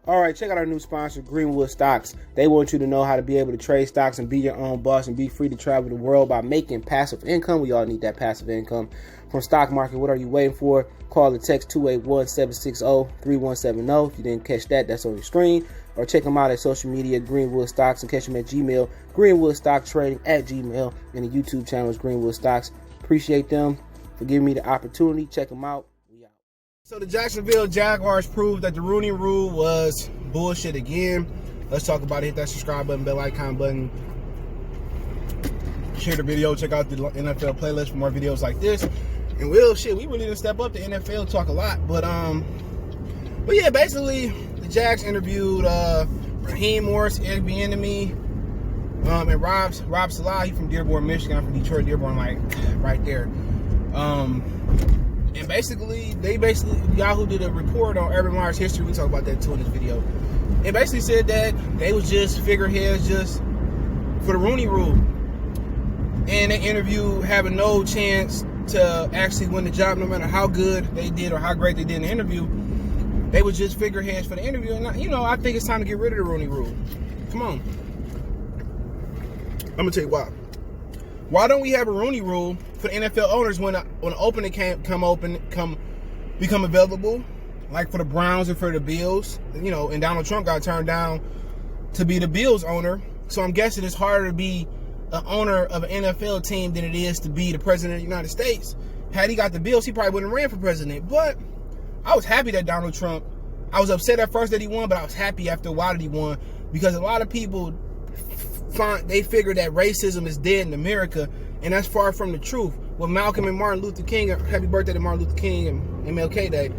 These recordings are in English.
All right, check out our new sponsor, Greenwood Stocks. They want you to know how to be able to trade stocks and be your own boss and be free to travel the world by making passive income. We all need that passive income from stock market. What are you waiting for? Call or text 281-760-3170. If you didn't catch that, that's on your screen. Or check them out at social media, Greenwood Stocks, and catch them at Gmail, Greenwood Stock Trading at Gmail, and the YouTube channel is Greenwood Stocks. Appreciate them for giving me the opportunity. Check them out. We out. So the Jacksonville Jaguars proved that the Rooney Rule was bullshit again. Let's talk about it. Hit that subscribe button, bell icon button. Share the video. Check out the NFL playlist for more videos like this. And we really didn't step up the NFL talk a lot. But yeah, basically the Jags interviewed Raheem Morris, Eric Bieniemy, and Rob Salah. He's from Dearborn, Michigan. I'm from Detroit, Dearborn, like right there. And basically, Yahoo did a report on Urban Meyer's history. We talk about that too in this video. And basically said that they was just figureheads just for the Rooney Rule. And they interviewed having no chance to actually win the job, no matter how good they did or how great they did in the interview. They was just figureheads for the interview. And, I think it's time to get rid of the Rooney Rule. Come on. I'm going to tell you why. Why don't we have a Rooney Rule for the NFL owners when an opening become available, like for the Browns and for the Bills? And Donald Trump got turned down to be the Bills owner. So I'm guessing it's harder to be an owner of an NFL team than it is to be the president of the United States. Had he got the Bills, he probably wouldn't have ran for president. But I was happy that Donald Trump, I was upset at first that he won, but I was happy after a while that he won, because a lot of people figure that racism is dead in America, and that's far from the truth. With Malcolm and Martin Luther King, happy birthday to Martin Luther King and MLK Day.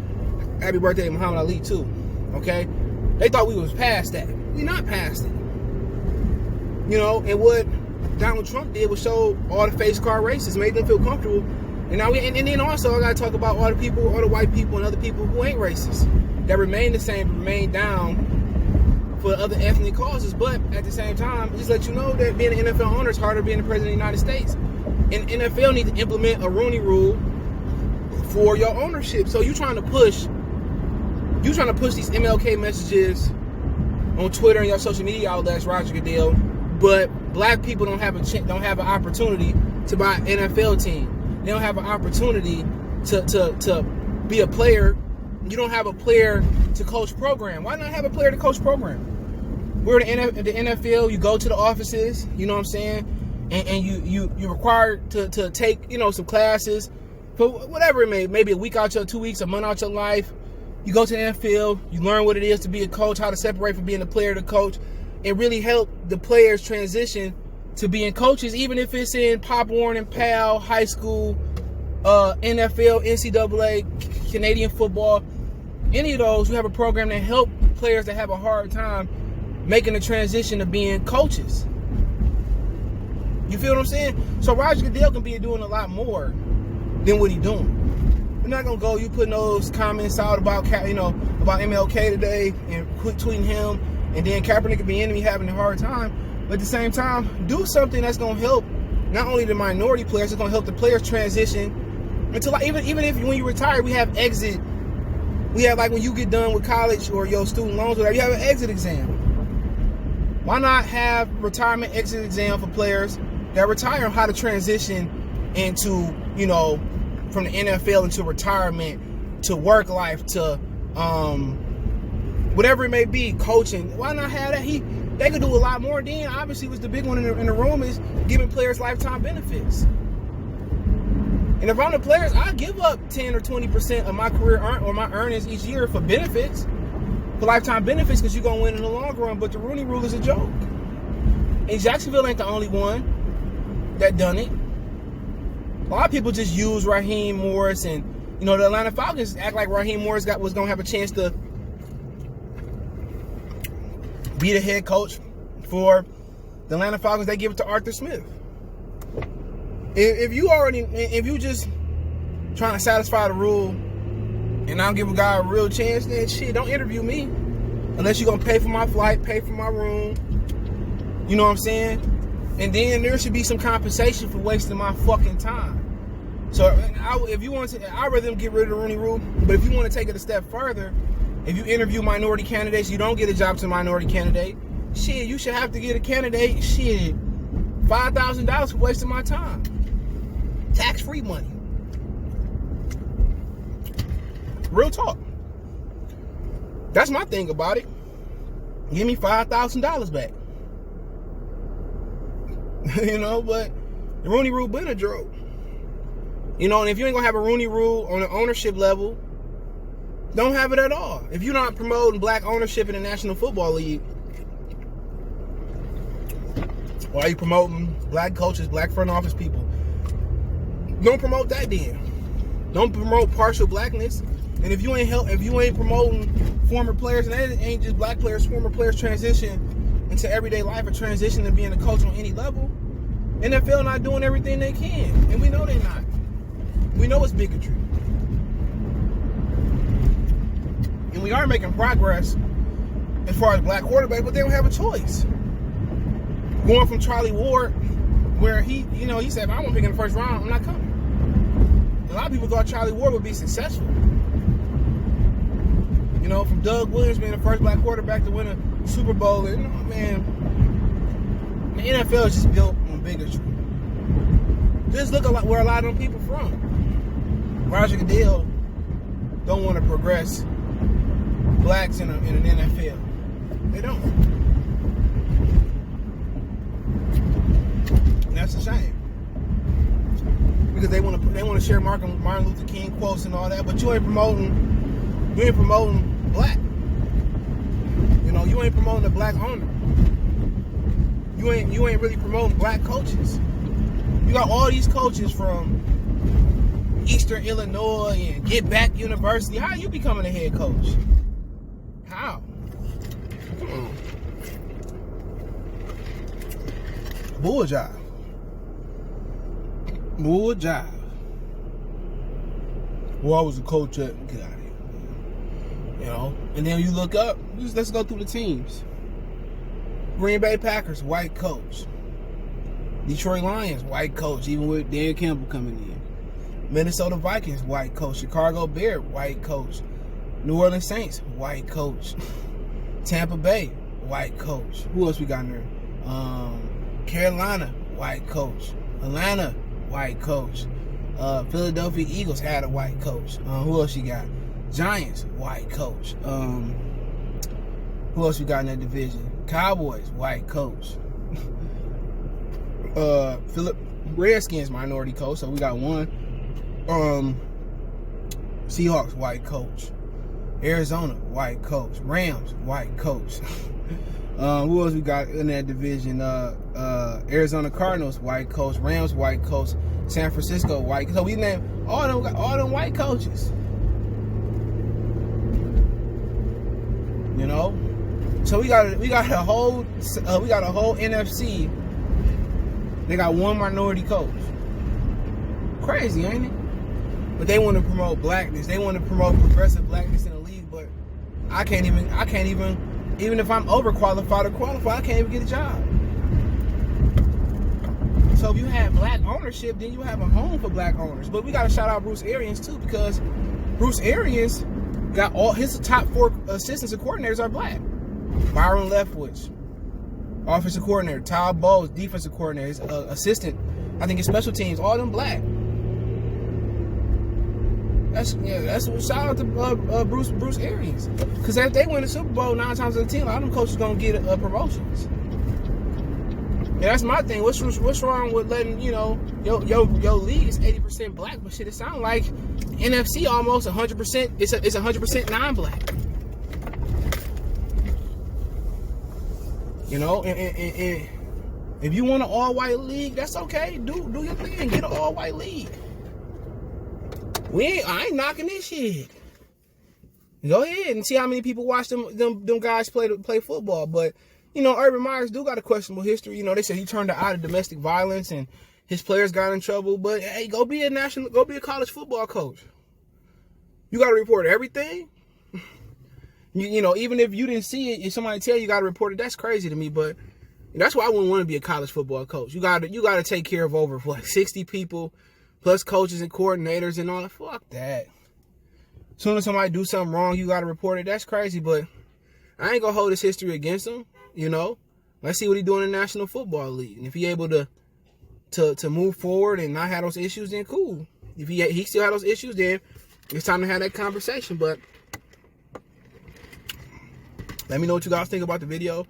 Happy birthday to Muhammad Ali too. Okay? They thought we was past that. We not past it. And what Donald Trump did was show all the face card racists, made them feel comfortable. And now and then also I gotta talk about all the white people and other people who ain't racist, that remain the same, remain down for other ethnic causes. But at the same time, just let you know that being an NFL owner is harder than being the president of the United States. And NFL need to implement a Rooney Rule for your ownership. So you trying to push these MLK messages on Twitter and your social media outlets, Roger Goodell, but black people don't have an opportunity to buy an NFL team. They don't have an opportunity to be a player. You don't have a player to coach program. Why not have a player to coach program? We're the NFL. You go to the offices. You know what I'm saying? And you're required to take some classes for whatever it maybe a week out your 2 weeks, a month out your life. You go to the NFL. You learn what it is to be a coach, how to separate from being a player to coach, and really help the players transition to being coaches, even if it's in Pop Warner and PAL, high school, NFL, NCAA, Canadian football, any of those. You have a program that help players that have a hard time making the transition to being coaches. You feel what I'm saying? So Roger Goodell can be doing a lot more than what he's doing. We're not gonna go. You putting those comments out about MLK today and quit tweeting him, and then Kaepernick and Bieniemy having a hard time. But at the same time, do something that's gonna help not only the minority players, it's gonna help the players transition until even if when you retire, we have exit. We have, like, when you get done with college or your student loans, whatever, you have an exit exam. Why not have retirement exit exam for players that retire, on how to transition into, from the NFL into retirement to work life to whatever it may be, coaching. Why not have that? They could do a lot more. Then obviously was the big one in the room is giving players lifetime benefits. And if I'm the players, I give up 10 or 20% of my career or my earnings each year for benefits, for lifetime benefits, because you're going to win in the long run. But the Rooney Rule is a joke. And Jacksonville ain't the only one that done it. A lot of people just use Raheem Morris, and the Atlanta Falcons act like Raheem Morris was going to have a chance to be the head coach for the Atlanta Falcons. They give it to Arthur Smith. If you just trying to satisfy the rule and I don't give a guy a real chance, then shit, don't interview me unless you're gonna pay for my flight, pay for my room. You know what I'm saying? And then there should be some compensation for wasting my fucking time. So if you want to, I'd rather them get rid of the Rooney Rule. But if you want to take it a step further If you interview minority candidates, you don't get a job to a minority candidate. Shit, you should have to get a candidate, shit, $5,000 for wasting my time. Tax-free money. Real talk. That's my thing about it. Give me $5,000 back. You know, but the Rooney Rule been a joke. You know, and if you ain't gonna have a Rooney Rule on the ownership level, don't have it at all. If you're not promoting black ownership in the National Football League, why are you promoting black coaches, black front office people? Don't promote that then. Don't promote partial blackness. And if you ain't promoting former players, and that ain't just black players, former players transition into everyday life or transition to being a coach on any level, NFL not doing everything they can. And we know they're not. We know it's bigotry. And we are making progress as far as black quarterbacks, but they don't have a choice. Going from Charlie Ward, where he said, if I won't pick in the first round, I'm not coming. A lot of people thought Charlie Ward would be successful. You know, from Doug Williams being the first black quarterback to win a Super Bowl. And, man, the NFL is just built on bigotry. Just look at where a lot of them people from. Roger Goodell don't want to progress blacks in an NFL. They don't. And that's a shame. Because they want to share Martin Luther King quotes and all that, but you ain't promoting black. You know, you ain't promoting a black owner. You ain't really promoting black coaches. You got all these coaches from Eastern Illinois and Get Back University. How are you becoming a head coach? How? Come on. Bull jive. Bull jive. Well, I was a coach at... Get out of here. You know? And then you look up. Let's go through the teams. Green Bay Packers, white coach. Detroit Lions, white coach, even with Dan Campbell coming in. Minnesota Vikings, white coach. Chicago Bears, white coach. New Orleans Saints, white coach. Tampa Bay, white coach. Who else we got in there? Carolina, white coach. Atlanta, white coach. Philadelphia Eagles had a white coach. Who else you got? Giants, white coach. Who else we got in that division? Cowboys, white coach. Redskins, minority coach, so we got one. Seahawks, white coach. Arizona, white coach. Rams, white coach. Who else we got in that division? Arizona Cardinals, white coach. Rams, white coach. San Francisco, white. So we named all them white coaches. You know, so we got a whole NFC. They got one minority coach. Crazy, ain't it? But they want to promote blackness. They want to promote progressive blackness in the league. But I can't even if I'm overqualified or qualified, I can't even get a job. So if you have black ownership, then you have a home for black owners. But we got to shout out Bruce Arians too, because Bruce Arians got all his top 4 assistants and coordinators are black. Byron Leftwich, offensive coordinator. Todd Bowles, defensive coordinator. His assistant, I think his special teams, all them black. That's shout out to Bruce Arians. Because if they win the Super Bowl 9 times out of 10, a lot of them coaches gonna get promotions. And that's my thing. What's wrong with letting your league is 80% black, but shit, it sounds like NFC almost 100%. It's 100% non-black. You know, and if you want an all-white league, that's okay. Do your thing. Get an all-white league. I ain't knocking this shit. Go ahead and see how many people watch them guys play football. But Urban Meyers do got a questionable history. They said he turned out of domestic violence and his players got in trouble. But hey, go be a college football coach. You got to report everything. Even if you didn't see it, if somebody tell you got to report it, that's crazy to me. But that's why I wouldn't want to be a college football coach. You got to take care of over 60 people, plus coaches and coordinators and all that. Fuck that. As soon as somebody do something wrong, you got to report it. That's crazy, but I ain't going to hold his history against him, you know. Let's see what he doing in the National Football League. And if he able to move forward and not have those issues, then cool. If he still have those issues, then it's time to have that conversation. But let me know what you guys think about the video.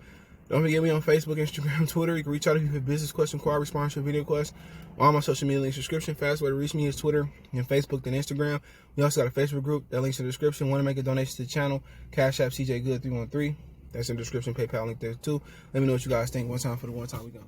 Don't forget me on Facebook, Instagram, Twitter. You can reach out if you have a business question, call, response to a video request. All my social media links, description. Fast way to reach me is Twitter and Facebook, then Instagram. We also got a Facebook group. That link's in the description. Want to make a donation to the channel? Cash App CJ Good 313. That's in the description. PayPal link there too. Let me know what you guys think. One time for the one time we go.